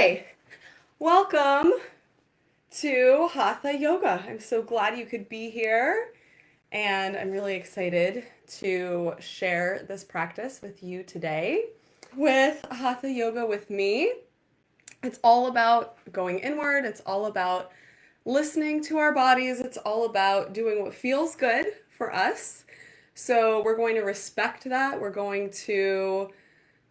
Hi, welcome to Hatha Yoga. I'm so glad you could be here, and I'm really excited to share this practice with you today. With Hatha Yoga with me, it's all about going inward, it's all about listening to our bodies, it's all about doing what feels good for us. So, we're going to respect that. We're going to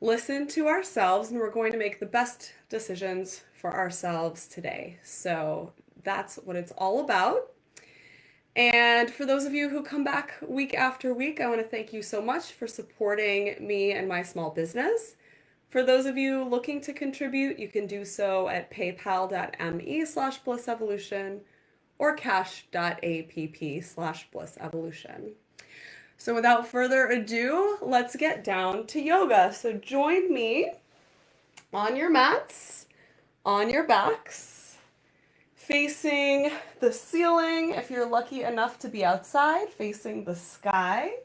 listen to ourselves, and we're going to make the best decisions for ourselves today. So that's what it's all about. And for those of you who come back week after week, I want to thank you so much for supporting me and my small business. For those of you looking to contribute, you can do so at paypal.me/blissevolution or cash.app/blissevolution. So without further ado, let's get down to yoga. So join me on your mats, on your backs, facing the ceiling if you're lucky enough to be outside, facing the sky.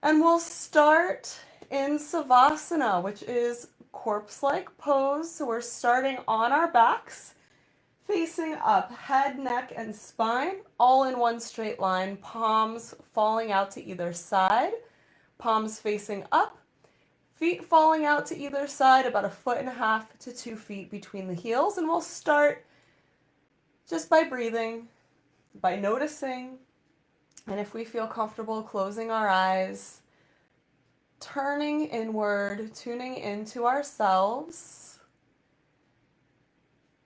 And we'll start in Savasana, which is corpse-like pose. So we're starting on our backs, facing up, head, neck, and spine, all in one straight line, palms falling out to either side, palms facing up, feet falling out to either side, about 1.5 to 2 feet between the heels. And we'll start just by breathing, by noticing, and if we feel comfortable, closing our eyes, turning inward, tuning into ourselves,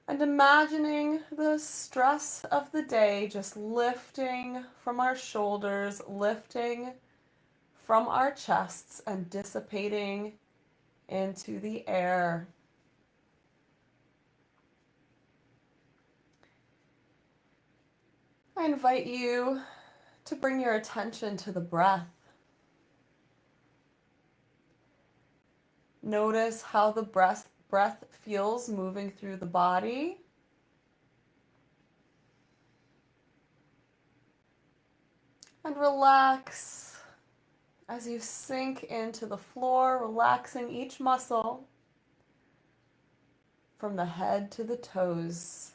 and imagining the stress of the day just lifting from our shoulders, lifting from our chests, and dissipating into the air. I invite you to bring your attention to the breath. Notice how the breath feels moving through the body. And relax as you sink into the floor, relaxing each muscle from the head to the toes.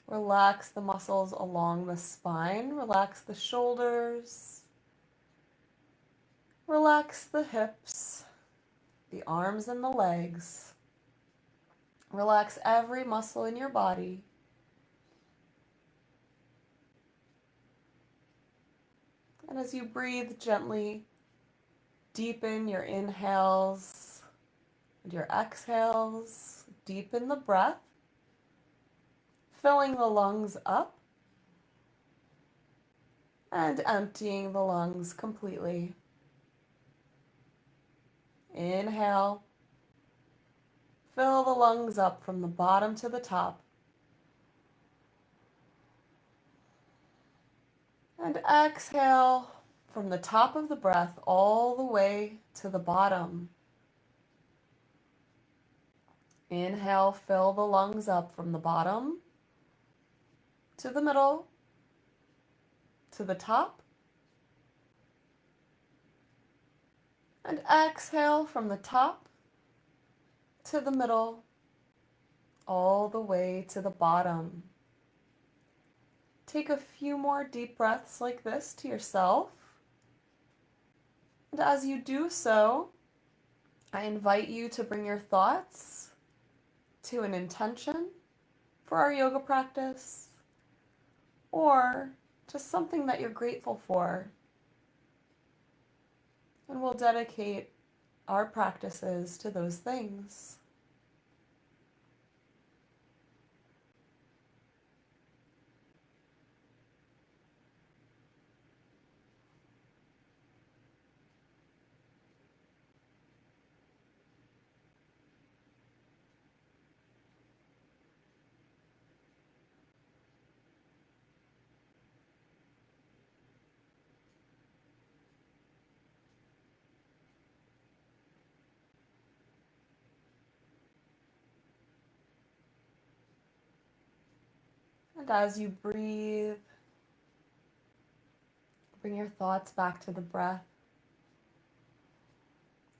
Relax the muscles along the spine, relax the shoulders, relax the hips, the arms and the legs. Relax every muscle in your body. And as you breathe gently, deepen your inhales and your exhales. Deepen the breath, filling the lungs up and emptying the lungs completely. Inhale, fill the lungs up from the bottom to the top. And exhale from the top of the breath all the way to the bottom. Inhale, fill the lungs up from the bottom to the middle, to the top. And exhale from the top to the middle, all the way to the bottom. Take a few more deep breaths like this to yourself. And as you do so, I invite you to bring your thoughts to an intention for our yoga practice, or just something that you're grateful for. And we'll dedicate our practices to those things. And as you breathe, bring your thoughts back to the breath.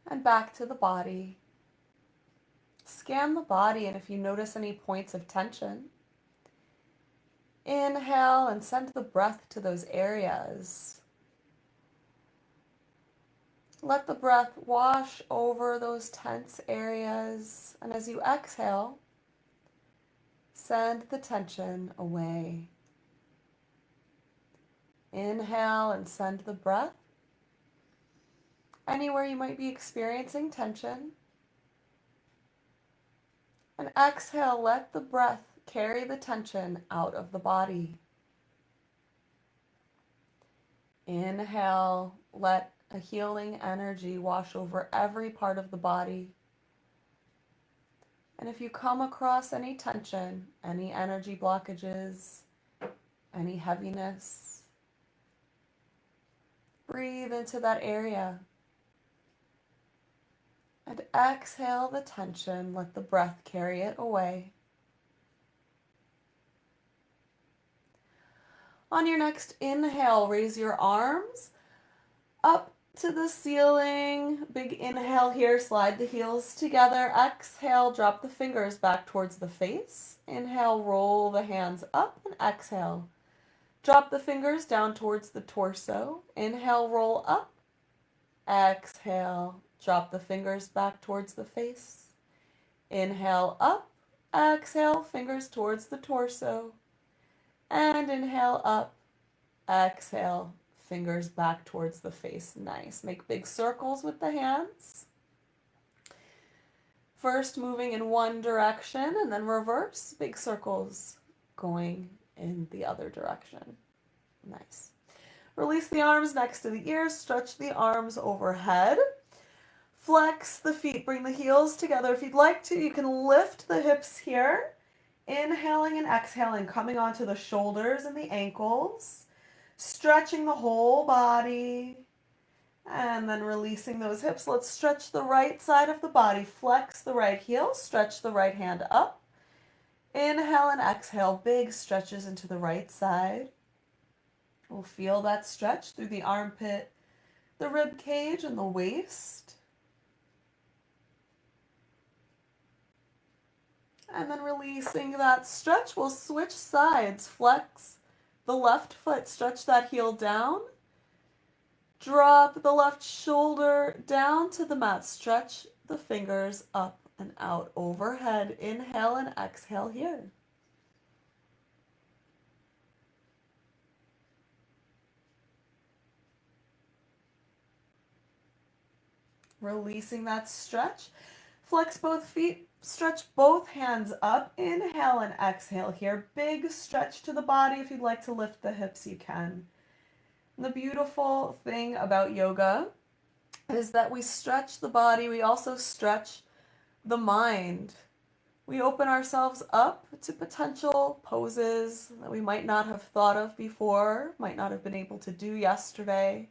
and back to the body. Scan the body, and if you notice any points of tension, inhale and send the breath to those areas. Let the breath wash over those tense areas, and as you exhale, send the tension away. Inhale and send the breath anywhere you might be experiencing tension. And exhale, let the breath carry the tension out of the body. Inhale, let a healing energy wash over every part of the body. And if you come across any tension, any energy blockages, any heaviness, breathe into that area. And exhale the tension, let the breath carry it away. On your next inhale, raise your arms up to the ceiling. Big inhale here, slide the heels together. Exhale, drop the fingers back towards the face. Inhale, roll the hands up, and exhale. Drop the fingers down towards the torso. Inhale, roll up. Exhale, drop the fingers back towards the face. Inhale, up. Exhale, fingers towards the torso. And inhale, up. Exhale, fingers back towards the face. Nice. Make big circles with the hands. First moving in one direction and then reverse. Big circles going in the other direction. Nice. Release the arms next to the ears. Stretch the arms overhead. Flex the feet. Bring the heels together. If you'd like to, you can lift the hips here. Inhaling and exhaling, coming onto the shoulders and the ankles. Stretching the whole body. And then releasing those hips. Let's stretch the right side of the body. Flex the right heel. Stretch the right hand up. Inhale and exhale. Big stretches into the right side. We'll feel that stretch through the armpit, the rib cage, and the waist. And then releasing that stretch, we'll switch sides. Flex the left foot, stretch that heel down. Drop the left shoulder down to the mat. Stretch the fingers up and out overhead. Inhale and exhale here. Releasing that stretch. Flex both feet. Stretch both hands up. Inhale and exhale here. Big stretch to the body. If you'd like to lift the hips, you can. And the beautiful thing about yoga is that we stretch the body. We also stretch the mind. We open ourselves up to potential poses that we might not have thought of before, might not have been able to do yesterday.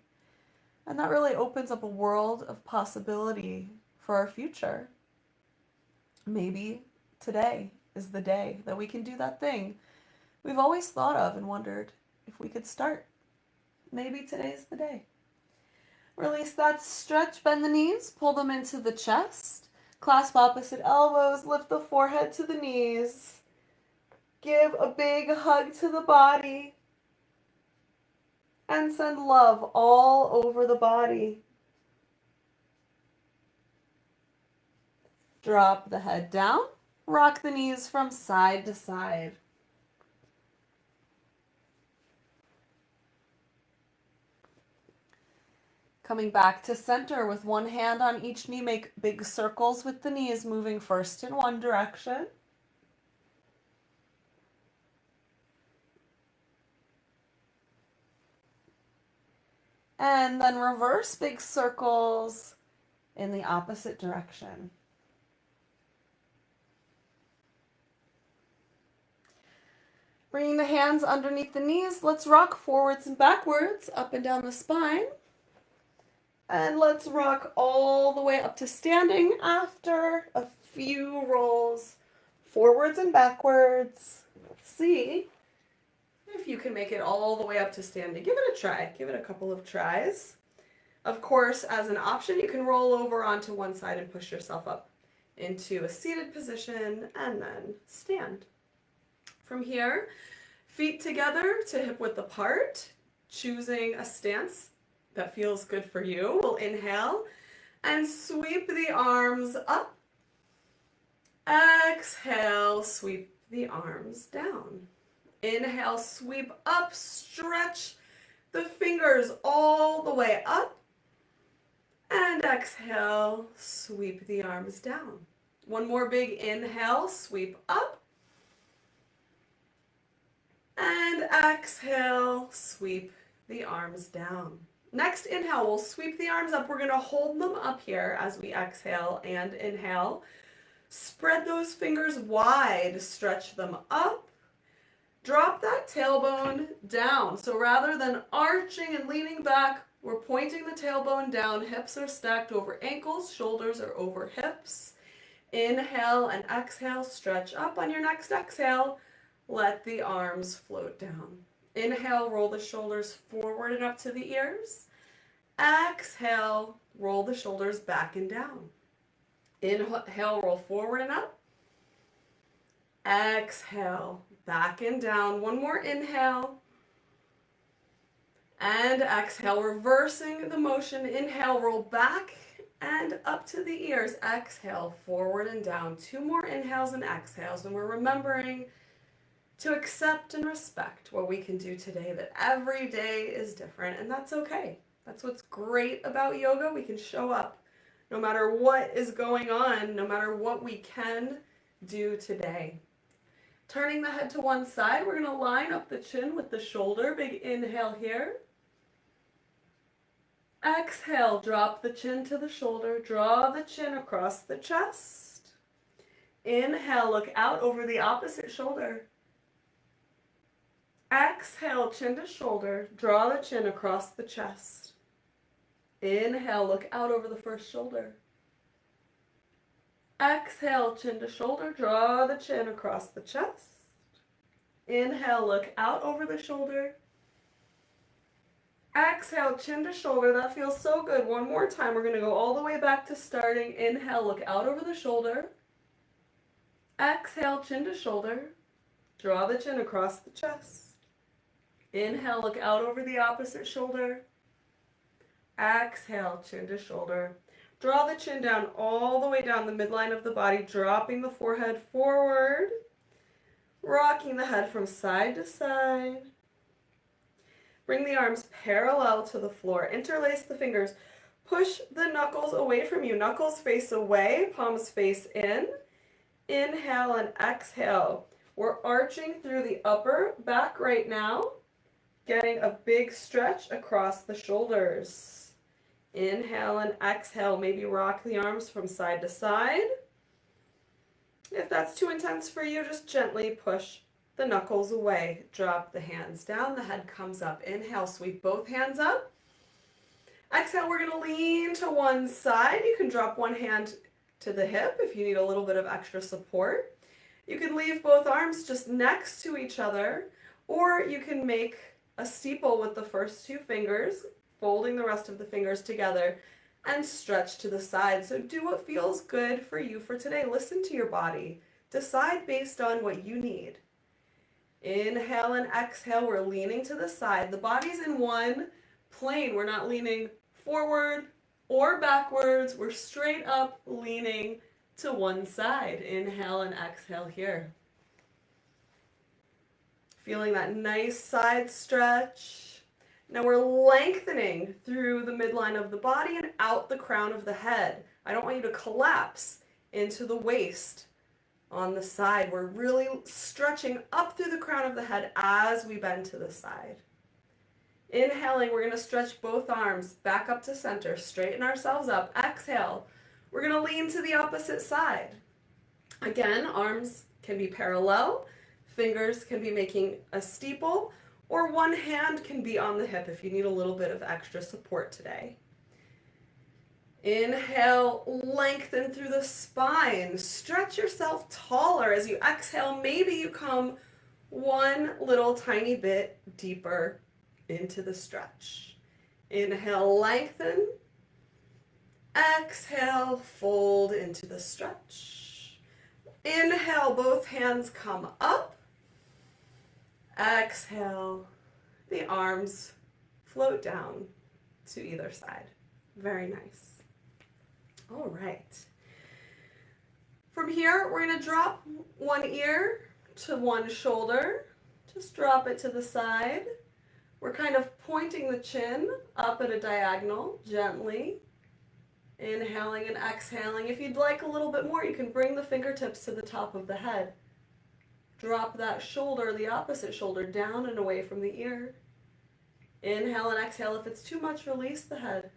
And that really opens up a world of possibility for our future. Maybe today is the day that we can do that thing we've always thought of and wondered if we could start. Maybe today's the day. Release that stretch, bend the knees, pull them into the chest, clasp opposite elbows, lift the forehead to the knees, give a big hug to the body, and send love all over the body. Drop the head down, rock the knees from side to side. Coming back to center with one hand on each knee, make big circles with the knees, moving first in one direction. And then reverse big circles in the opposite direction. Bringing the hands underneath the knees, let's rock forwards and backwards, up and down the spine. And let's rock all the way up to standing after a few rolls forwards and backwards. See if you can make it all the way up to standing. Give it a try. Give it a couple of tries. Of course, as an option, you can roll over onto one side and push yourself up into a seated position and then stand. From here, feet together to hip width apart, choosing a stance that feels good for you. We'll inhale and sweep the arms up. Exhale, sweep the arms down. Inhale, sweep up, stretch the fingers all the way up. And exhale, sweep the arms down. One more big inhale, sweep up. And exhale, sweep the arms down. Next inhale, we'll sweep the arms up. We're going to hold them up here as we exhale and inhale. Spread those fingers wide, stretch them up. Drop that tailbone down. So rather than arching and leaning back, we're pointing the tailbone down. Hips are stacked over ankles, shoulders are over hips. Inhale and exhale, stretch up. On your next exhale, let the arms float down. Inhale, roll the shoulders forward and up to the ears. Exhale, roll the shoulders back and down. Inhale, roll forward and up. Exhale, back and down. One more inhale. And exhale, reversing the motion. Inhale, roll back and up to the ears. Exhale, forward and down. Two more inhales and exhales. And we're remembering to accept and respect what we can do today, that every day is different, and that's okay. That's what's great about yoga. We can show up no matter what is going on, no matter what we can do today. Turning the head to one side, we're going to line up the chin with the shoulder. Big inhale here. Exhale, drop the chin to the shoulder. Draw the chin across the chest. Inhale, look out over the opposite shoulder. Exhale, chin to shoulder. Draw the chin across the chest. Inhale, look out over the first shoulder. Exhale, chin to shoulder. Draw the chin across the chest. Inhale, look out over the shoulder. Exhale, chin to shoulder. That feels so good. One more time. We're going to go all the way back to starting. Inhale, look out over the shoulder. Exhale, chin to shoulder. Draw the chin across the chest. Inhale, look out over the opposite shoulder. Exhale, chin to shoulder. Draw the chin down all the way down the midline of the body, dropping the forehead forward, rocking the head from side to side. Bring the arms parallel to the floor. Interlace the fingers. Push the knuckles away from you. Knuckles face away, palms face in. Inhale and exhale. We're arching through the upper back right now, getting a big stretch across the shoulders. Inhale and exhale. Maybe rock the arms from side to side. If that's too intense for you, just gently push the knuckles away. Drop the hands down. The head comes up. Inhale, sweep both hands up. Exhale, we're going to lean to one side. You can drop one hand to the hip if you need a little bit of extra support. You can leave both arms just next to each other, or you can make a steeple with the first two fingers, folding the rest of the fingers together, and stretch to the side. So do what feels good for you for today. Listen to your body. Decide based on what you need. Inhale and exhale. We're leaning to the side. The body's in one plane. We're not leaning forward or backwards. We're straight up leaning to one side. Inhale and exhale here. Feeling that nice side stretch. Now we're lengthening through the midline of the body and out the crown of the head. I don't want you to collapse into the waist on the side. We're really stretching up through the crown of the head as we bend to the side. Inhaling, we're going to stretch both arms back up to center. Straighten ourselves up. Exhale. We're going to lean to the opposite side. Again, arms can be parallel. Fingers can be making a steeple, or one hand can be on the hip if you need a little bit of extra support today. Inhale, lengthen through the spine. Stretch yourself taller. As you exhale, maybe you come one little tiny bit deeper into the stretch. Inhale, lengthen. Exhale, fold into the stretch. Inhale, both hands come up. Exhale, the arms float down to either side. Very nice. All right. From here, we're going to drop one ear to one shoulder. Just drop it to the side. We're kind of pointing the chin up at a diagonal, gently. Inhaling and exhaling. If you'd like a little bit more, you can bring the fingertips to the top of the head. Drop that shoulder, the opposite shoulder, down and away from the ear. Inhale and exhale. If it's too much, release the head.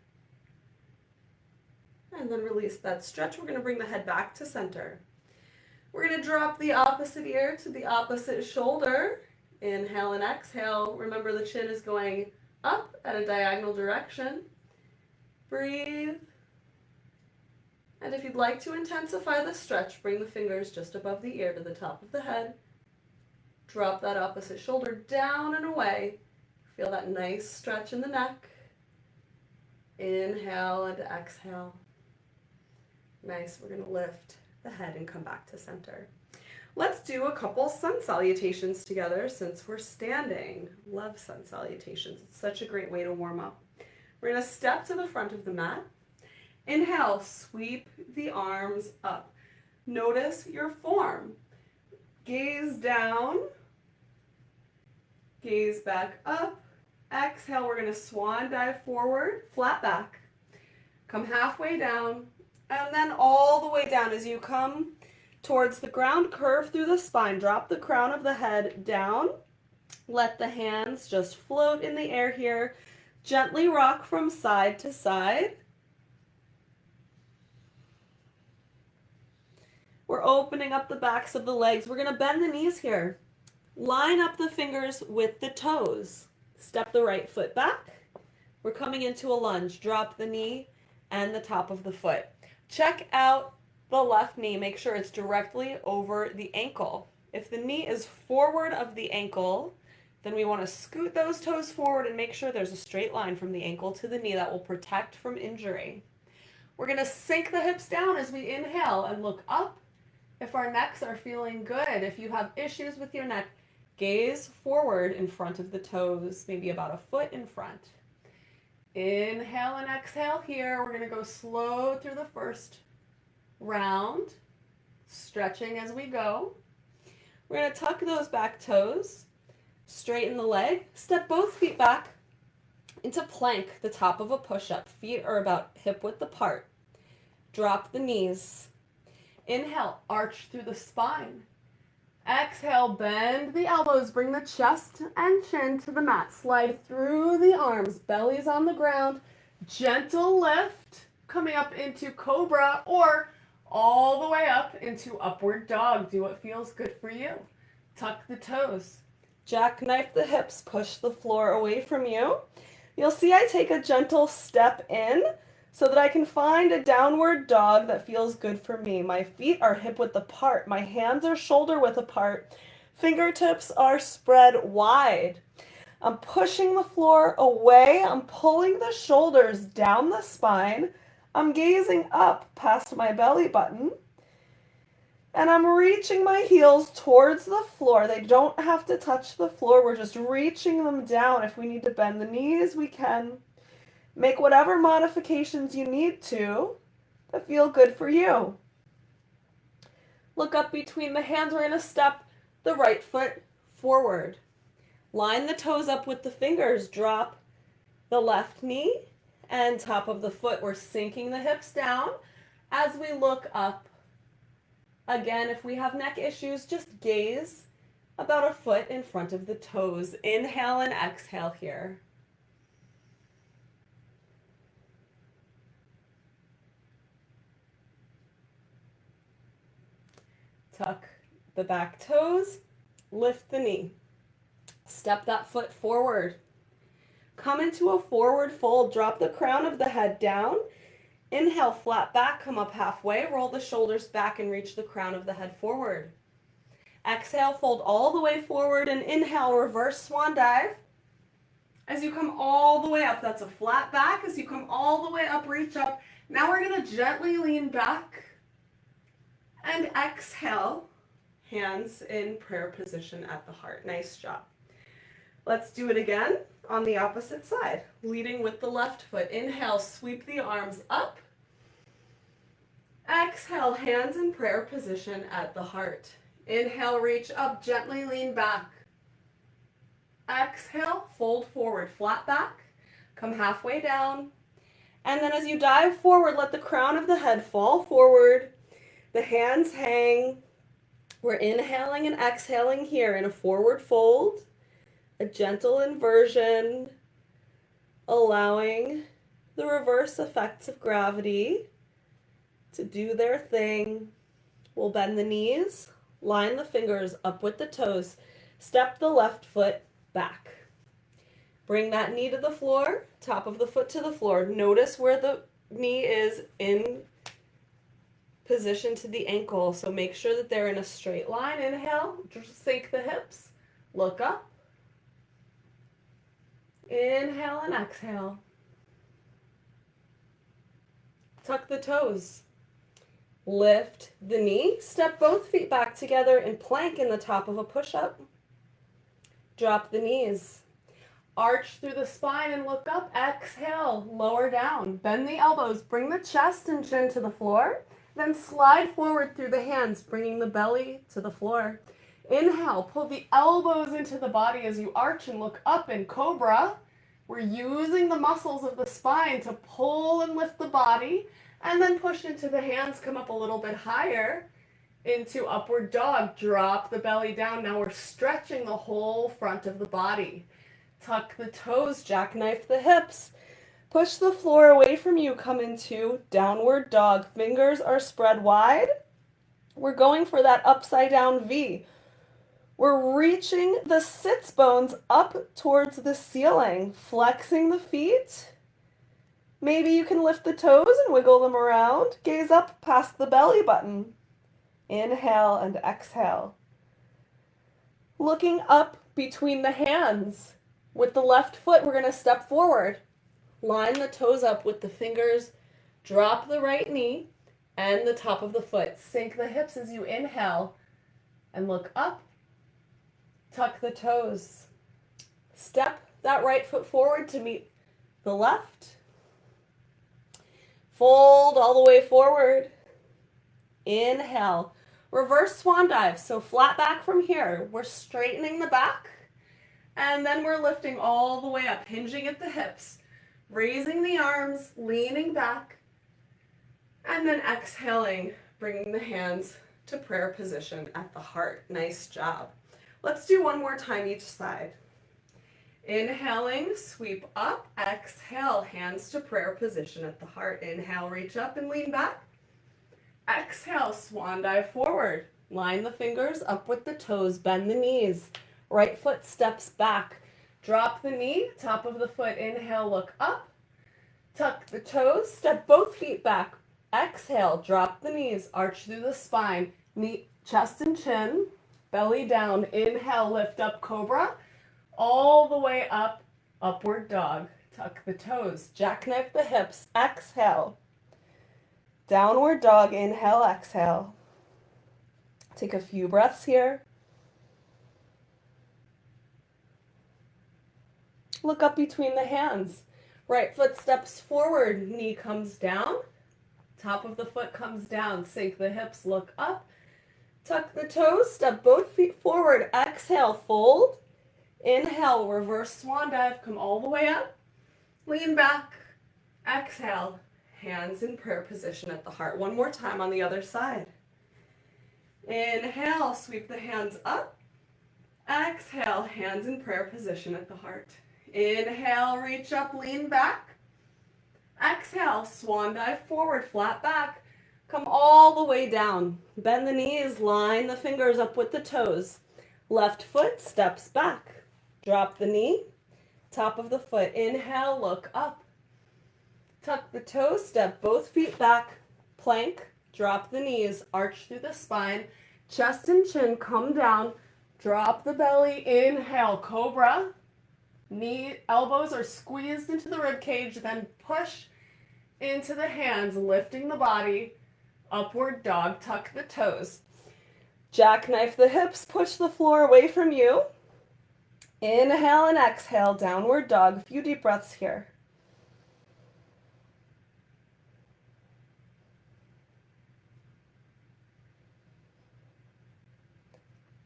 And then release that stretch. We're going to bring the head back to center. We're going to drop the opposite ear to the opposite shoulder. Inhale and exhale. Remember, the chin is going up at a diagonal direction. Breathe. And if you'd like to intensify the stretch, bring the fingers just above the ear to the top of the head. Drop that opposite shoulder down and away. Feel that nice stretch in the neck. Inhale and exhale. Nice. We're going to lift the head and come back to center. Let's do a couple sun salutations together since we're standing. Love sun salutations. It's such a great way to warm up. We're going to step to the front of the mat. Inhale, sweep the arms up. Notice your form. Gaze down. Gaze back up. Exhale, we're going to swan dive forward, flat back. Come halfway down, and then all the way down as you come towards the ground, curve through the spine. Drop the crown of the head down. Let the hands just float in the air here. Gently rock from side to side. We're opening up the backs of the legs. We're going to bend the knees here. Line up the fingers with the toes. Step the right foot back. We're coming into a lunge. Drop the knee and the top of the foot. Check out the left knee. Make sure it's directly over the ankle. If the knee is forward of the ankle, then we want to scoot those toes forward and make sure there's a straight line from the ankle to the knee. That will protect from injury. We're going to sink the hips down as we inhale and look up. If our necks are feeling good, if you have issues with your neck, gaze forward in front of the toes, maybe about a foot in front. Inhale and exhale here. We're going to go slow through the first round, stretching as we go. We're going to tuck those back toes, straighten the leg, step both feet back into plank, the top of a push-up. Feet are about hip width apart. Drop the knees. Inhale, arch through the spine. Exhale, bend the elbows, bring the chest and chin to the mat. Slide through the arms, belly's on the ground. Gentle lift, coming up into cobra or all the way up into upward dog. Do what feels good for you. Tuck the toes. Jackknife the hips, push the floor away from you. You'll see I take a gentle step in so that I can find a downward dog that feels good for me. My feet are hip width apart. My hands are shoulder width apart. Fingertips are spread wide. I'm pushing the floor away. I'm pulling the shoulders down the spine. I'm gazing up past my belly button. And I'm reaching my heels towards the floor. They don't have to touch the floor. We're just reaching them down. If we need to bend the knees, we can. Make whatever modifications you need to that feel good for you. Look up between the hands. We're going to step the right foot forward. Line the toes up with the fingers. Drop the left knee and top of the foot. We're sinking the hips down as we look up. Again, if we have neck issues, just gaze about a foot in front of the toes. Inhale and exhale here. Tuck the back toes, lift the knee. Step that foot forward. Come into a forward fold. Drop the crown of the head down. Inhale, flat back, come up halfway. Roll the shoulders back and reach the crown of the head forward. Exhale, fold all the way forward and inhale, reverse swan dive. As you come all the way up, that's a flat back. As you come all the way up, reach up. Now we're going to gently lean back and exhale, hands in prayer position at the heart. Nice job. Let's do it again on the opposite side, leading with the left foot. Inhale, sweep the arms up. Exhale, hands in prayer position at the heart. Inhale, reach up, gently lean back. Exhale, fold forward, flat back. Come halfway down. And then as you dive forward, let the crown of the head fall forward. The hands hang. We're inhaling and exhaling here in a forward fold, a gentle inversion, allowing the reverse effects of gravity to do their thing. We'll bend the knees, line the fingers up with the toes, step the left foot back. Bring that knee to the floor, top of the foot to the floor. Notice where the knee is in position to the ankle, so make sure that they're in a straight line. Inhale, just sink the hips, look up. Inhale and exhale. Tuck the toes. Lift the knee, step both feet back together and plank in the top of a push-up. Drop the knees. Arch through the spine and look up. Exhale, lower down. Bend the elbows, bring the chest and chin to the floor. Then slide forward through the hands, bringing the belly to the floor. Inhale, pull the elbows into the body as you arch and look up in cobra. We're using the muscles of the spine to pull and lift the body, and then push into the hands, come up a little bit higher into upward dog. Drop the belly down. Now we're stretching the whole front of the body. Tuck the toes, jackknife the hips. Push the floor away from you, come into downward dog. Fingers are spread wide. We're going for that upside down V. We're reaching the sits bones up towards the ceiling, flexing the feet. Maybe you can lift the toes and wiggle them around. Gaze up past the belly button. Inhale and exhale. Looking up between the hands. With the left foot, we're going to step forward. Line the toes up with the fingers. Drop the right knee and the top of the foot. Sink the hips as you inhale and look up. Tuck the toes. Step that right foot forward to meet the left. Fold all the way forward. Inhale. Reverse swan dive. So flat back from here. We're straightening the back. And then we're lifting all the way up, hinging at the hips. Raising the arms, leaning back. And then exhaling, bringing the hands to prayer position at the heart. Nice job. Let's do one more time each side. Inhaling, sweep up. Exhale, hands to prayer position at the heart. Inhale, reach up and lean back. Exhale, swan dive forward. Line the fingers up with the toes. Bend the knees. Right foot steps back. Drop the knee, top of the foot. Inhale, look up. Tuck the toes. Step both feet back. Exhale, drop the knees. Arch through the spine. Knee, chest and chin. Belly down. Inhale, lift up cobra. All the way up, upward dog. Tuck the toes. Jackknife the hips. Exhale. Downward dog. Inhale, exhale. Take a few breaths here. Look up between the hands. Right foot steps forward. Knee comes down. Top of the foot comes down. Sink the hips. Look up. Tuck the toes. Step both feet forward. Exhale. Fold. Inhale, reverse swan dive, come all the way up, lean back, exhale, hands in prayer position at the heart. One more time on the other side. Inhale, sweep the hands up, exhale, hands in prayer position at the heart. Inhale, reach up, lean back, exhale, swan dive forward, flat back, come all the way down. Bend the knees, line the fingers up with the toes. Left foot steps back. Drop the knee, top of the foot. Inhale, look up. Tuck the toes, step both feet back. Plank, drop the knees, arch through the spine. Chest and chin come down. Drop the belly. Inhale, cobra. Elbows are squeezed into the rib cage, then push into the hands, lifting the body. Upward dog, tuck the toes. Jackknife the hips, push the floor away from you. Inhale and exhale, downward dog. A few deep breaths here.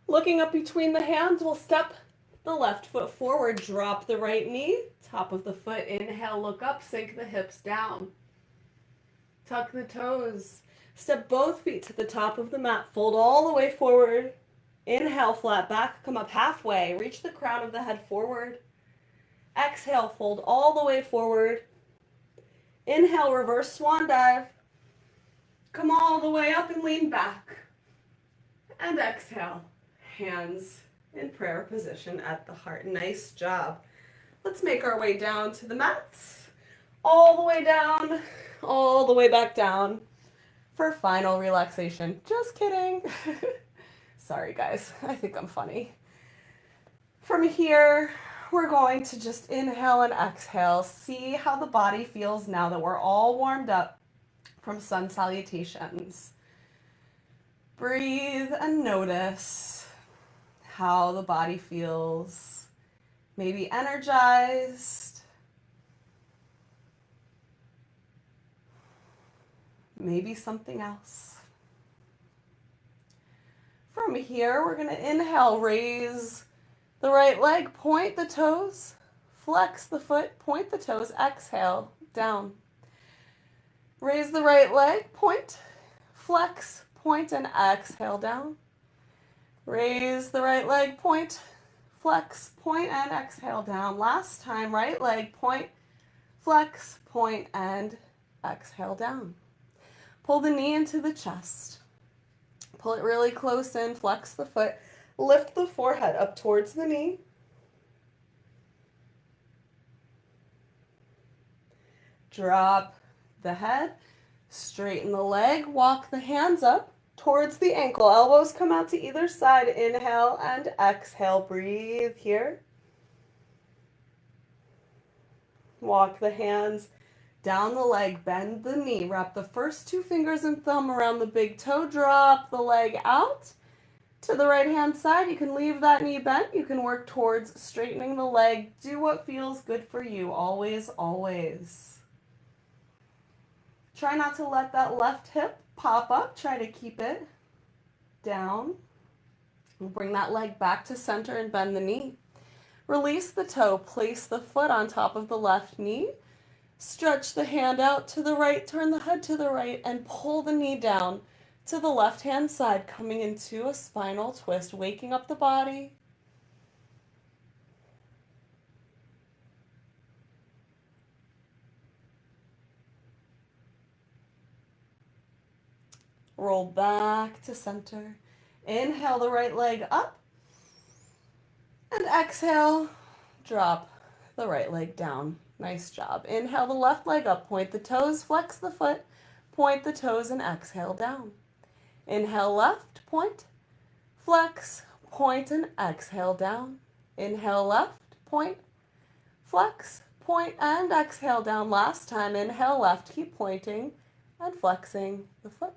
Looking up between the hands, we'll step the left foot forward, drop the right knee, top of the foot. Inhale, look up, sink the hips down. Tuck the toes. Step both feet to the top of the mat, fold all the way forward. Inhale, flat back, come up halfway, reach the crown of the head forward. Exhale, fold all the way forward. Inhale, reverse swan dive. Come all the way up and lean back. And exhale, hands in prayer position at the heart. Nice job. Let's make our way down to the mats. All the way down, all the way back down for final relaxation. Just kidding. Sorry guys, I think I'm funny. From here, we're going to just inhale and exhale. See how the body feels now that we're all warmed up from sun salutations. Breathe and notice how the body feels. Maybe energized. Maybe something else. From here, we're going to inhale, raise the right leg, point the toes, flex the foot, point the toes, exhale, down. Raise the right leg, point, flex, point, and exhale, down. Raise the right leg, point, flex, point, and exhale, down. Last time, right leg, point, flex, point, and exhale, down. Pull the knee into the chest. Pull it really close in, flex the foot, lift the forehead up towards the knee. Drop the head, straighten the leg, walk the hands up towards the ankle. Elbows come out to either side. Inhale and exhale. Breathe here. Walk the hands down the leg, bend the knee, wrap the first two fingers and thumb around the big toe, drop the leg out to the right hand side. You can leave that knee bent. You can work towards straightening the leg. Do what feels good for you. Always, always. Try not to let that left hip pop up. Try to keep it down. We'll bring that leg back to center and bend the knee. Release the toe. Place the foot on top of the left knee. Stretch the hand out to the right, turn the head to the right, and pull the knee down to the left-hand side, coming into a spinal twist, waking up the body. Roll back to center. Inhale the right leg up. And exhale, drop the right leg down. Nice job. Inhale the left leg up, point the toes, flex the foot, point the toes, and exhale down. Inhale left, point, flex, point, and exhale down. Inhale left, point, flex, point, and exhale down. Last time, inhale left, keep pointing and flexing the foot.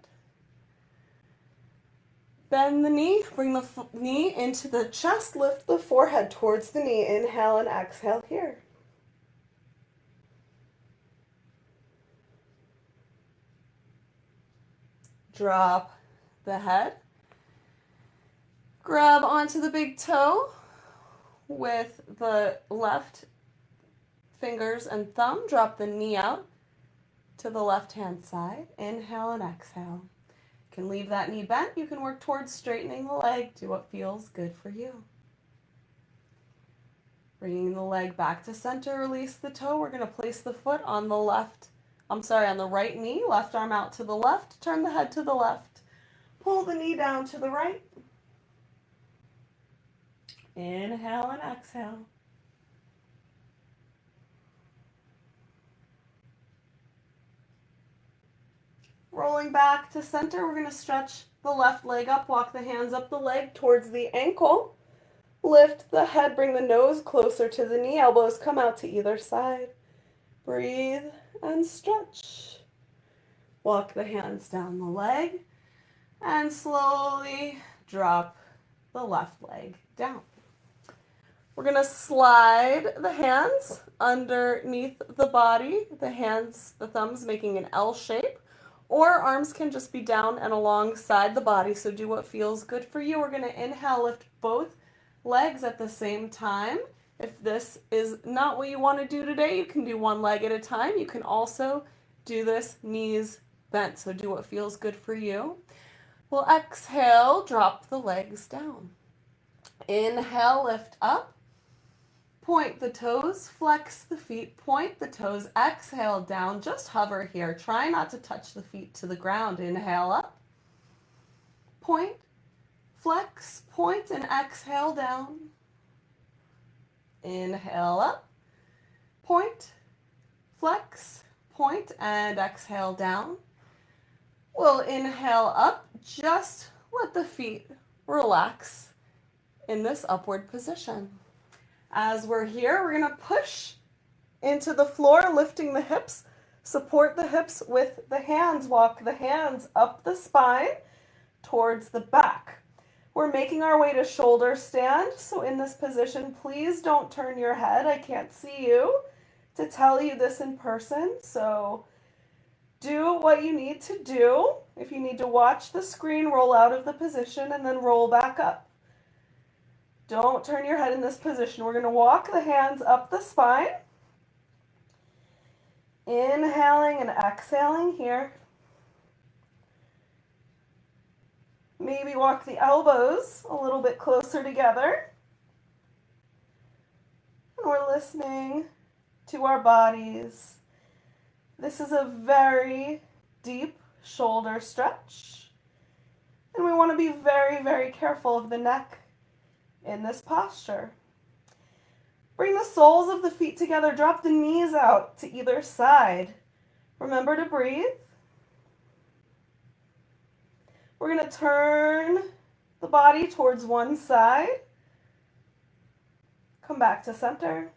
Bend the knee, bring the knee into the chest, lift the forehead towards the knee. Inhale and exhale here. Drop the head. Grab onto the big toe with the left fingers and thumb. Drop the knee out to the left-hand side. Inhale and exhale. You can leave that knee bent. You can work towards straightening the leg. Do what feels good for you. Bringing the leg back to center. Release the toe. We're going to place the foot on the on the right knee, left arm out to the left, turn the head to the left, pull the knee down to the right. Inhale and exhale. Rolling back to center, we're going to stretch the left leg up, walk the hands up the leg towards the ankle. Lift the head, bring the nose closer to the knee, elbows come out to either side. Breathe and stretch. Walk the hands down the leg and slowly drop the left leg down. We're going to slide the hands underneath the body, the thumbs making an L shape, or arms can just be down and alongside the body, so do what feels good for you. We're going to inhale, lift both legs at the same time. If this is not what you want to do today, you can do one leg at a time. You can also do this knees bent, so do what feels good for you. We'll exhale, drop the legs down. Inhale, lift up. Point the toes, flex the feet, point the toes, exhale down, just hover here. Try not to touch the feet to the ground. Inhale up, point, flex, point, and exhale down. Inhale up, point, flex, point, and exhale down. We'll inhale up, just let the feet relax in this upward position. As we're here, we're going to push into the floor, lifting the hips. Support the hips with the hands. Walk the hands up the spine towards the back. We're making our way to shoulder stand. So in this position, please don't turn your head. I can't see you to tell you this in person. So do what you need to do. If you need to watch the screen, roll out of the position and then roll back up. Don't turn your head in this position. We're going to walk the hands up the spine. Inhaling and exhaling here. Maybe walk the elbows a little bit closer together. And we're listening to our bodies. This is a very deep shoulder stretch. And we want to be very, very careful of the neck in this posture. Bring the soles of the feet together. Drop the knees out to either side. Remember to breathe. We're going to turn the body towards one side. Come back to center.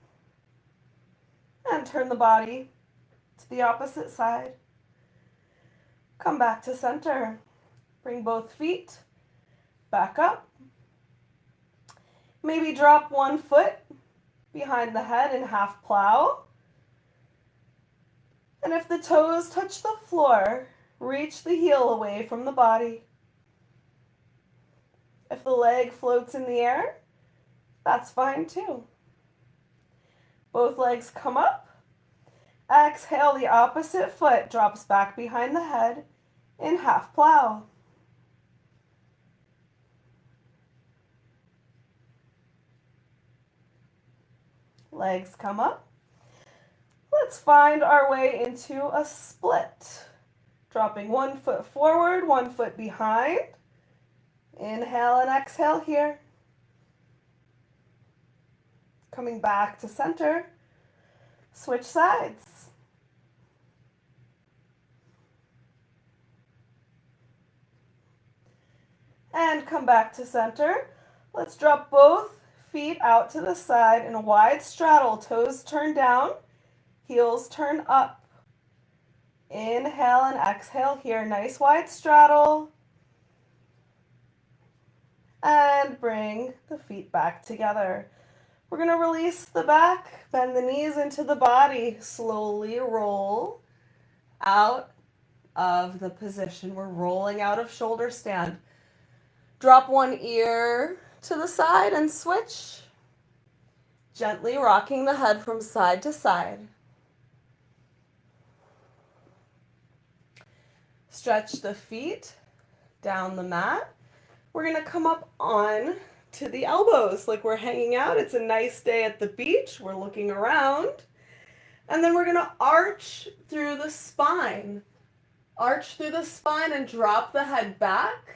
And turn the body to the opposite side. Come back to center. Bring both feet back up. Maybe drop one foot behind the head in half plow. And if the toes touch the floor, reach the heel away from the body. If the leg floats in the air, that's fine too. Both legs come up. Exhale, the opposite foot drops back behind the head in half plow. Legs come up. Let's find our way into a split. Dropping one foot forward, one foot behind. Inhale and exhale here. Coming back to center. Switch sides. And come back to center. Let's drop both feet out to the side in a wide straddle. Toes turn down, heels turn up. Inhale and exhale here. Nice wide straddle. And bring the feet back together. We're going to release the back, bend the knees into the body. Slowly roll out of the position. We're rolling out of shoulder stand. Drop one ear to the side and switch. Gently rocking the head from side to side. Stretch the feet down the mat. We're going to come up on to the elbows like we're hanging out. It's a nice day at the beach. We're looking around. And then we're going to arch through the spine. Arch through the spine and drop the head back.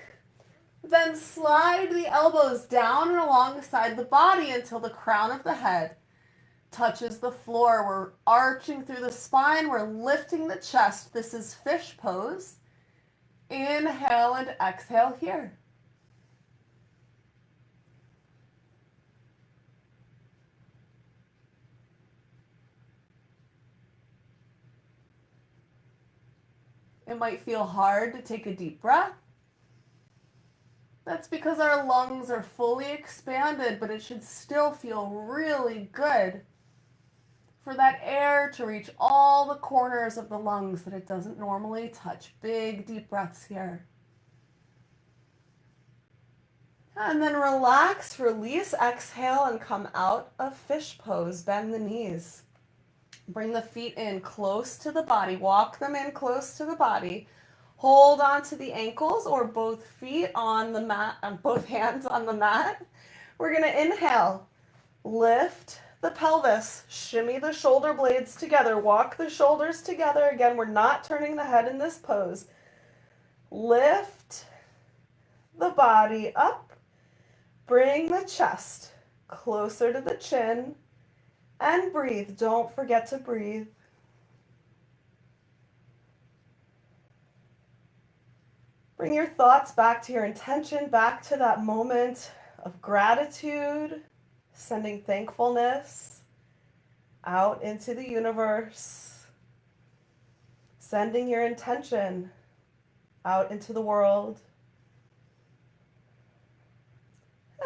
Then slide the elbows down and alongside the body until the crown of the head touches the floor. We're arching through the spine. We're lifting the chest. This is fish pose. Inhale and exhale here. It might feel hard to take a deep breath. That's because our lungs are fully expanded, but it should still feel really good for that air to reach all the corners of the lungs that it doesn't normally touch. Big, deep breaths here. And then relax, release, exhale, and come out of fish pose. Bend the knees. Bring the feet in close to the body. Walk them in close to the body. Hold on to the ankles or both feet on the mat, both hands on the mat. We're going to inhale. Lift the pelvis. Shimmy the shoulder blades together. Walk the shoulders together. Again, we're not turning the head in this pose. Lift the body up. Bring the chest closer to the chin and breathe. Don't forget to breathe. Bring your thoughts back to your intention, back to that moment of gratitude, sending thankfulness out into the universe, sending your intention out into the world.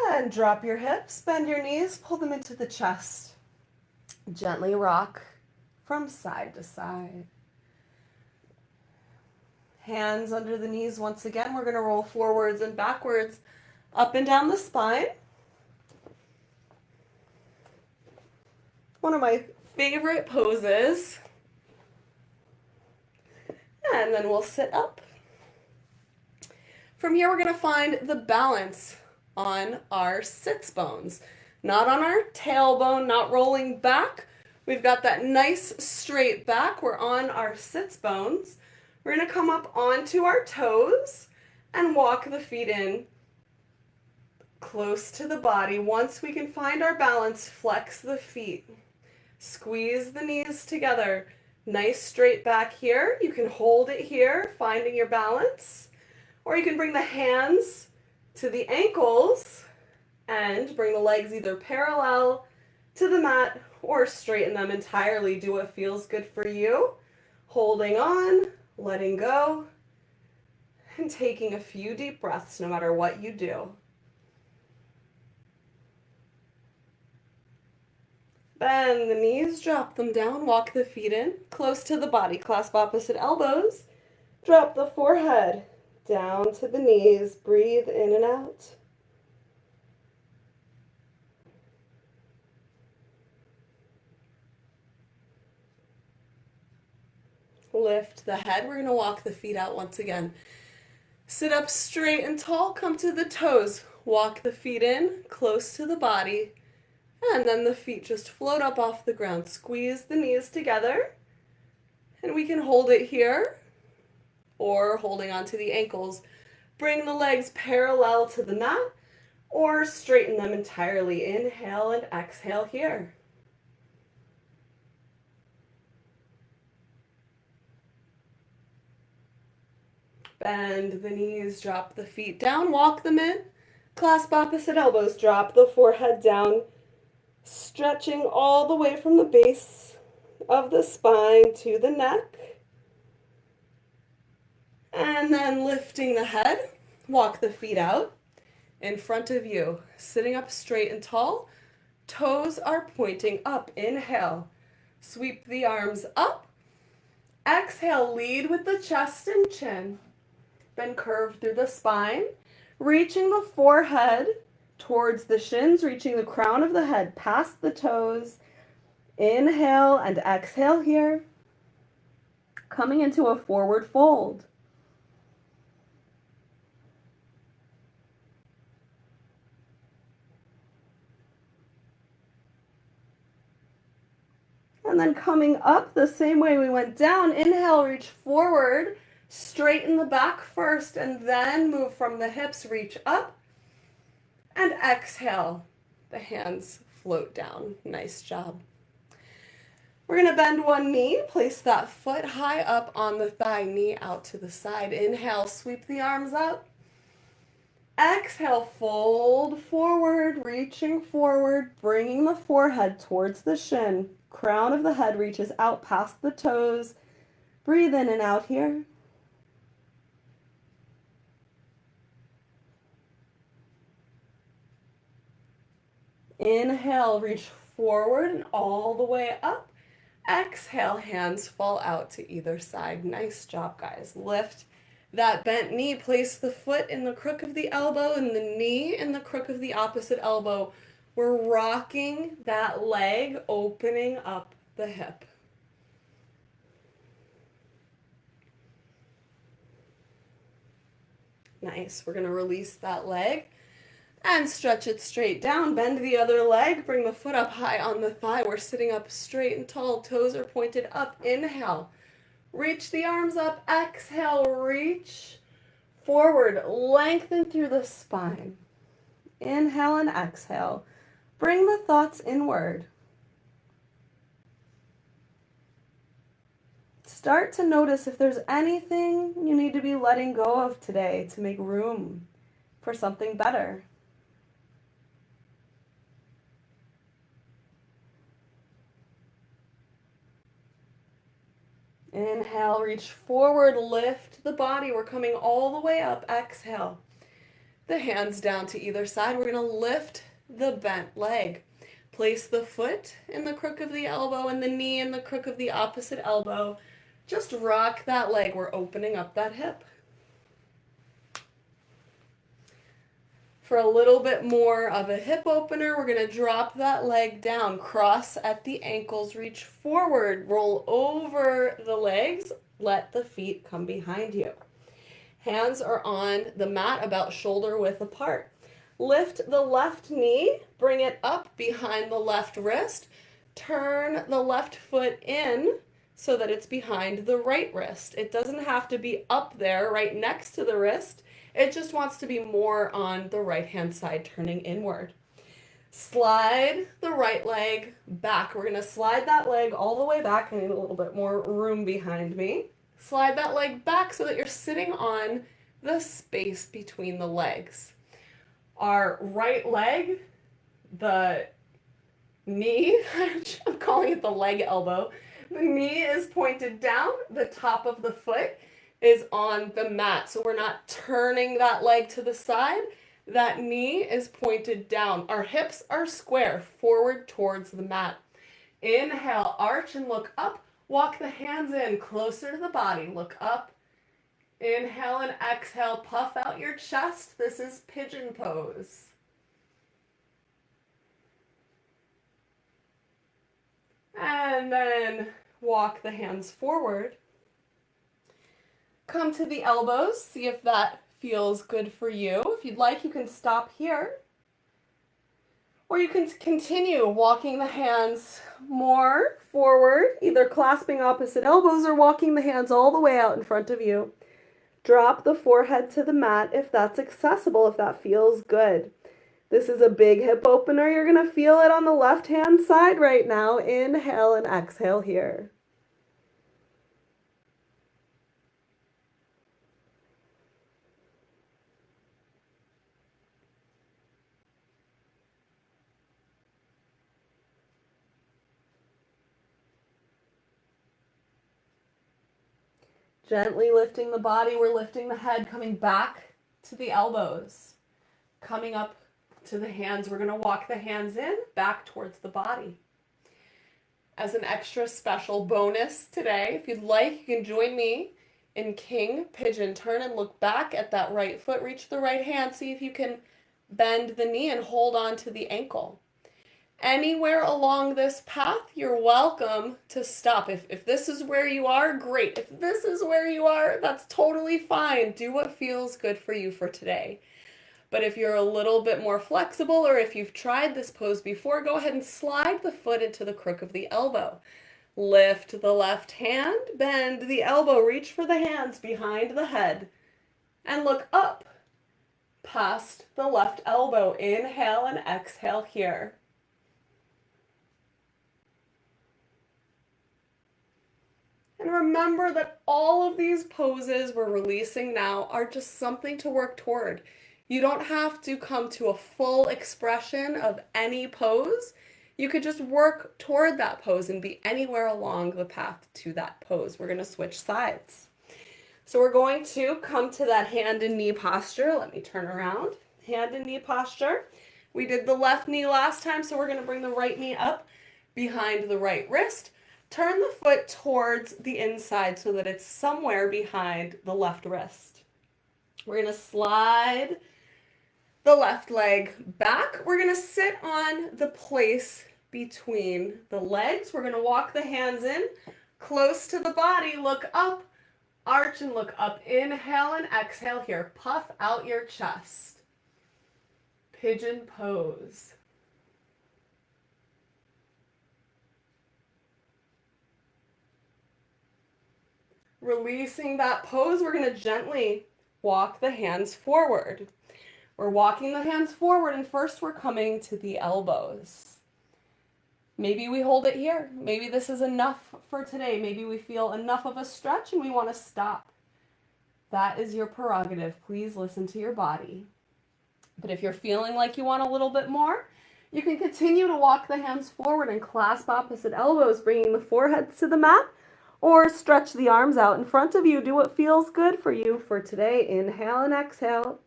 And drop your hips, bend your knees, pull them into the chest. Gently rock from side to side. Hands under the knees once again. We're going to roll forwards and backwards, up and down the spine. One of my favorite poses. And then we'll sit up. From here, we're going to find the balance on our sits bones, not on our tailbone, not rolling back. We've got that nice straight back. We're on our sits bones. We're going to come up onto our toes and walk the feet in close to the body. Once we can find our balance, flex the feet. Squeeze the knees together. Nice straight back here. You can hold it here, finding your balance. Or you can bring the hands to the ankles and bring the legs either parallel to the mat or straighten them entirely. Do what feels good for you. Holding on, letting go, and taking a few deep breaths no matter what you do. Bend the knees, drop them down, walk the feet in, close to the body, clasp opposite elbows, drop the forehead down to the knees, breathe in and out. Lift the head. We're going to walk the feet out once again. Sit up straight and tall, come to the toes. Walk the feet in, close to the body, and then the feet just float up off the ground. Squeeze the knees together, and we can hold it here, or holding onto the ankles. Bring the legs parallel to the mat, or straighten them entirely. Inhale and exhale here. Bend the knees, drop the feet down, walk them in. Clasp opposite elbows, drop the forehead down, stretching all the way from the base of the spine to the neck. And then lifting the head, walk the feet out in front of you, sitting up straight and tall. Toes are pointing up. Inhale, sweep the arms up. Exhale, lead with the chest and chin. Then curve through the spine, reaching the forehead towards the shins, reaching the crown of the head past the toes. Inhale and exhale here. Coming into a forward fold. And then coming up the same way we went down. Inhale, reach forward. Straighten the back first and then move from the hips, reach up. And exhale, the hands float down. Nice job. We're going to bend one knee, place that foot high up on the thigh, knee out to the side. Inhale, sweep the arms up. Exhale, fold forward, reaching forward, bringing the forehead towards the shin. Crown of the head reaches out past the toes. Breathe in and out here. Inhale, reach forward and all the way up. Exhale, hands fall out to either side. Nice job, guys. Lift that bent knee. Place the foot in the crook of the elbow and the knee in the crook of the opposite elbow. We're rocking that leg, opening up the hip. Nice. We're going to release that leg and stretch it straight down. Bend the other leg. Bring the foot up high on the thigh. We're sitting up straight and tall. Toes are pointed up. Inhale. Reach the arms up. Exhale. Reach forward. Lengthen through the spine. Inhale and exhale. Bring the thoughts inward. Start to notice if there's anything you need to be letting go of today to make room for something better. Inhale, reach forward, lift the body. We're coming all the way up. Exhale. The hands down to either side. We're going to lift the bent leg. Place the foot in the crook of the elbow and the knee in the crook of the opposite elbow. Just rock that leg. We're opening up that hip. For a little bit more of a hip opener, we're going to drop that leg down. Cross at the ankles, reach forward, roll over the legs, let the feet come behind you. Hands are on the mat about shoulder width apart. Lift the left knee, bring it up behind the left wrist. Turn the left foot in so that it's behind the right wrist. It doesn't have to be up there right next to the wrist. It just wants to be more on the right-hand side, turning inward. Slide the right leg back. We're going to slide that leg all the way back. I need a little bit more room behind me. Slide that leg back so that you're sitting on the space between the legs. Our right leg, the knee, I'm calling it the leg elbow. The knee is pointed down. The top of the foot is on the mat. So we're not turning that leg to the side. That knee is pointed down. Our hips are square, forward towards the mat. Inhale, arch and look up. Walk the hands in, closer to the body. Look up. Inhale and exhale, puff out your chest. This is Pigeon Pose. And then walk the hands forward. Come to the elbows, see if that feels good for you. If you'd like, you can stop here. Or you can continue walking the hands more forward, either clasping opposite elbows or walking the hands all the way out in front of you. Drop the forehead to the mat if that's accessible, if that feels good. This is a big hip opener. You're going to feel it on the left-hand side right now. Inhale and exhale here. Gently lifting the body, we're lifting the head, coming back to the elbows. Coming up to the hands, we're going to walk the hands in, back towards the body. As an extra special bonus today, if you'd like, you can join me in King Pigeon. Turn and look back at that right foot, reach the right hand, see if you can bend the knee and hold on to the ankle. Anywhere along this path, you're welcome to stop. If this is where you are, great. If this is where you are, that's totally fine. Do what feels good for you for today. But if you're a little bit more flexible, or if you've tried this pose before, go ahead and slide the foot into the crook of the elbow. Lift the left hand, bend the elbow, reach for the hands behind the head, and look up past the left elbow. Inhale and exhale here. And remember that all of these poses we're releasing now are just something to work toward. You don't have to come to a full expression of any pose. You could just work toward that pose and be anywhere along the path to that pose. We're going to switch sides. So we're going to come to that hand and knee posture. Let me turn around. Hand and knee posture. We did the left knee last time, so we're going to bring the right knee up behind the right wrist. Turn the foot towards the inside so that it's somewhere behind the left wrist. We're going to slide the left leg back. We're going to sit on the place between the legs. We're going to walk the hands in close to the body. Look up, arch and look up. Inhale and exhale here. Puff out your chest. Pigeon pose. Releasing that pose, we're going to gently walk the hands forward. We're walking the hands forward, and first we're coming to the elbows. Maybe we hold it here. Maybe this is enough for today. Maybe we feel enough of a stretch and we want to stop. That is your prerogative. Please listen to your body. But if you're feeling like you want a little bit more, you can continue to walk the hands forward and clasp opposite elbows, bringing the foreheads to the mat, or stretch the arms out in front of you. Do what feels good for you for today. Inhale and exhale.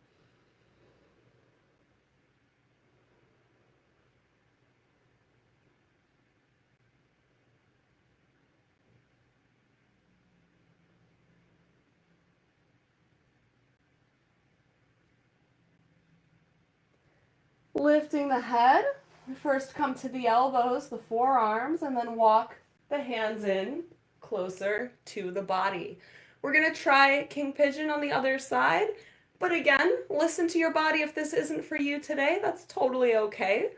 Lifting the head, first come to the elbows, the forearms, and then walk the hands in closer to the body. We're going to try King Pigeon on the other side, but again, listen to your body. If this isn't for you today, that's totally okay.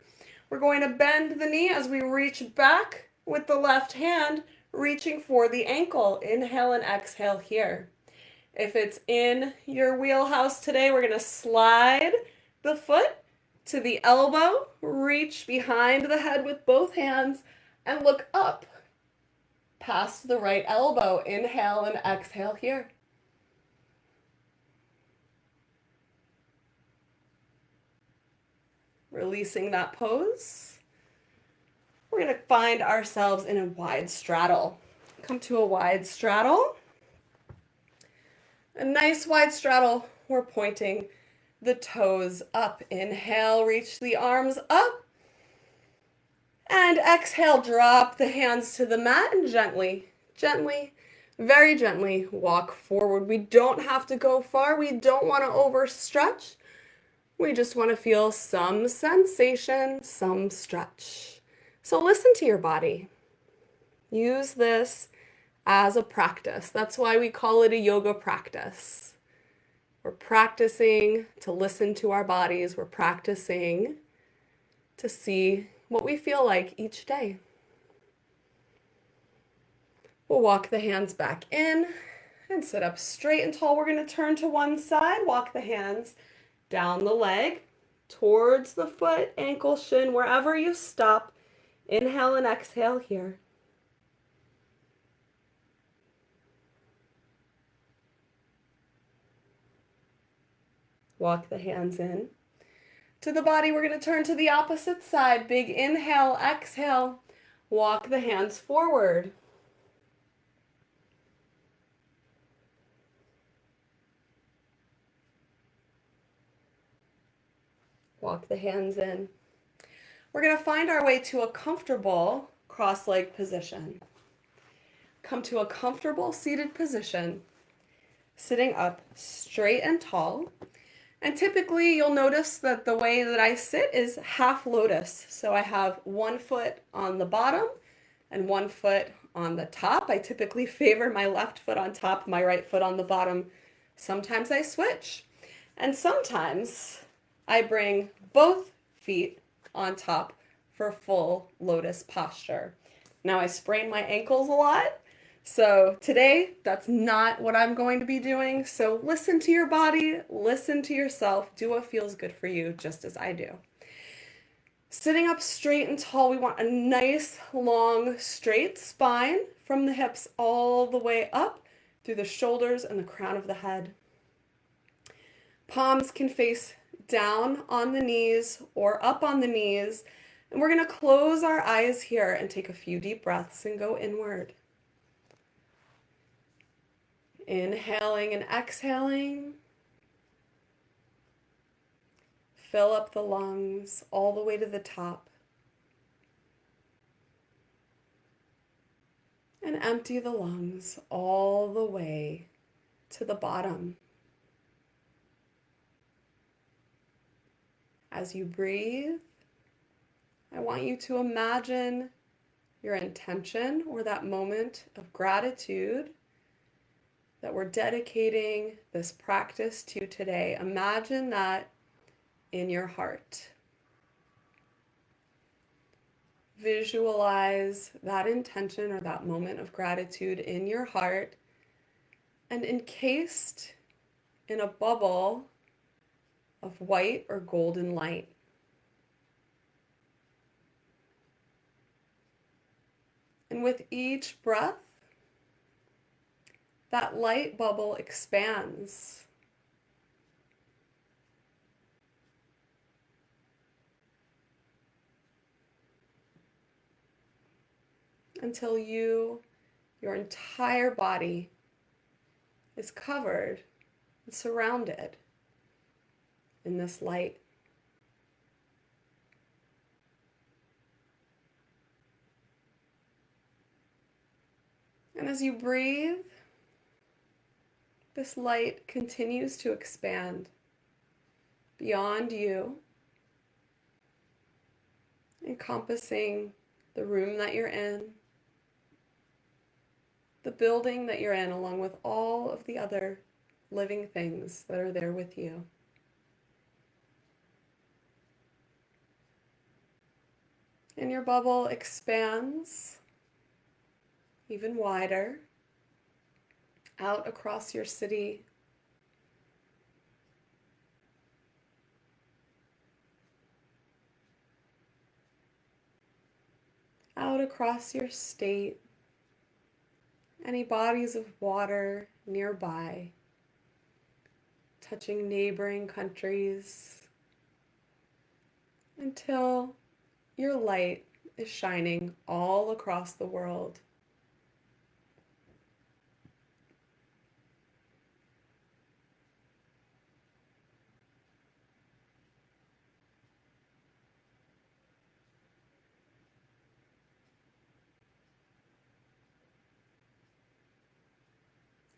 We're going to bend the knee as we reach back with the left hand, reaching for the ankle. Inhale and exhale here. If it's in your wheelhouse today, we're going to slide the foot to the elbow, reach behind the head with both hands, and look up past the right elbow. Inhale and exhale here. Releasing that pose. We're going to find ourselves in a wide straddle. Come to a wide straddle. A nice wide straddle. We're pointing the toes up. Inhale, reach the arms up. And exhale, drop the hands to the mat and gently, very gently walk forward. We don't have to go far. We don't want to overstretch. We just want to feel some sensation, some stretch. So listen to your body. Use this as a practice. That's why we call it a yoga practice. We're practicing to listen to our bodies. We're practicing to see what we feel like each day. We'll walk the hands back in and sit up straight and tall. We're going to turn to one side, walk the hands down the leg, towards the foot, ankle, shin, wherever you stop. Inhale and exhale here. Walk the hands in. To the body, we're going to turn to the opposite side. Big inhale, exhale. Walk the hands forward. Walk the hands in. We're going to find our way to a comfortable cross-leg position. Come to a comfortable seated position, sitting up straight and tall. And typically you'll notice that the way that I sit is half lotus. So I have one foot on the bottom and one foot on the top. I typically favor my left foot on top, my right foot on the bottom. Sometimes I switch. And sometimes I bring both feet on top for full lotus posture. Now I sprain my ankles a lot. So today, that's not what I'm going to be doing. So listen to your body, listen to yourself, do what feels good for you, just as I do. Sitting up straight and tall, we want a nice, long, straight spine from the hips all the way up through the shoulders and the crown of the head. Palms can face down on the knees or up on the knees. And we're going to close our eyes here and take a few deep breaths and go inward. Inhaling and exhaling. fill up the lungs all the way to the top. And empty the lungs all the way to the bottom. As you breathe, I want you to imagine your intention or that moment of gratitude that we're dedicating this practice to today. Imagine that in your heart. Visualize that intention or that moment of gratitude in your heart and encased in a bubble of white or golden light. And with each breath, that light bubble expands. Until your entire body is covered and surrounded in this light. And as you breathe, this light continues to expand beyond you, encompassing the room that you're in, the building that you're in, along with all of the other living things that are there with you. And your bubble expands even wider out across your city, out across your state, any bodies of water nearby, touching neighboring countries, until your light is shining all across the world.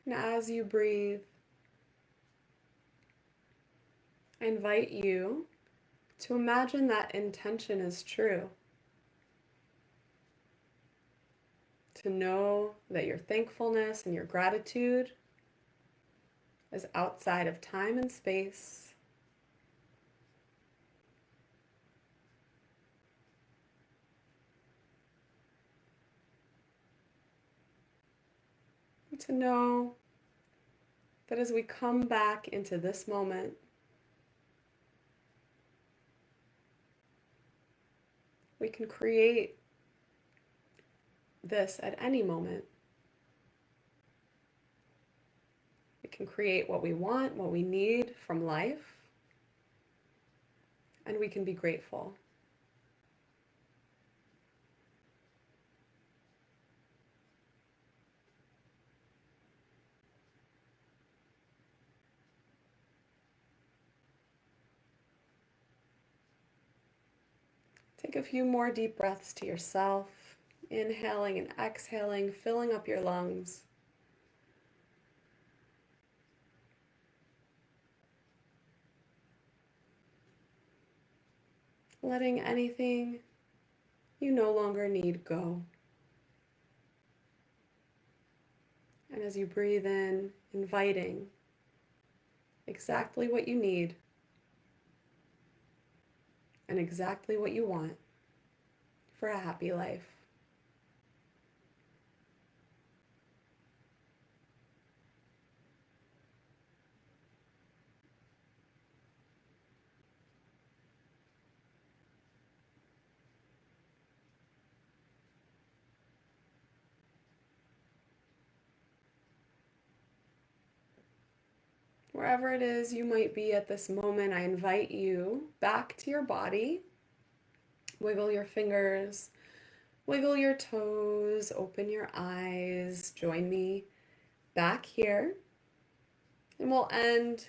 And as you breathe, I invite you to imagine that intention is true. To know that your thankfulness and your gratitude is outside of time and space. And to know that as we come back into this moment, we can create this at any moment. We can create what we want, what we need from life, and we can be grateful. Take a few more deep breaths to yourself, inhaling and exhaling, filling up your lungs. Letting anything you no longer need go. And as you breathe in, inviting exactly what you need and exactly what you want for a happy life. Wherever it is you might be at this moment, I invite you back to your body. Wiggle your fingers, wiggle your toes, open your eyes, join me back here. And we'll end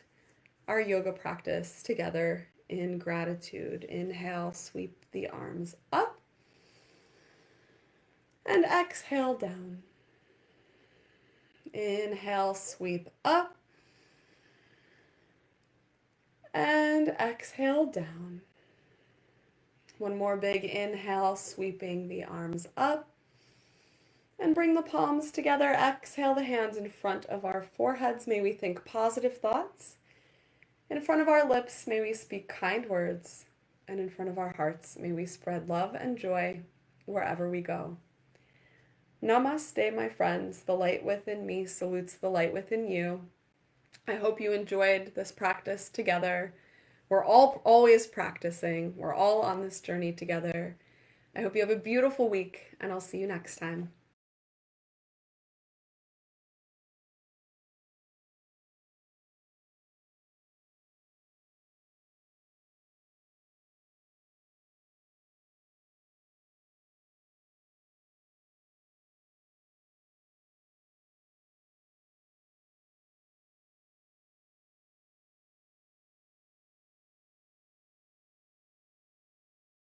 our yoga practice together in gratitude. Inhale, sweep the arms up. And exhale down. Inhale, sweep up. And exhale down. One more big inhale, sweeping the arms up. And bring the palms together. Exhale the hands in front of our foreheads. May we think positive thoughts. In front of our lips, may we speak kind words. And in front of our hearts, may we spread love and joy wherever we go. Namaste, my friends. The light within me salutes the light within you. I hope you enjoyed this practice together. We're all always practicing. We're all on this journey together. I hope you have a beautiful week, and I'll see you next time.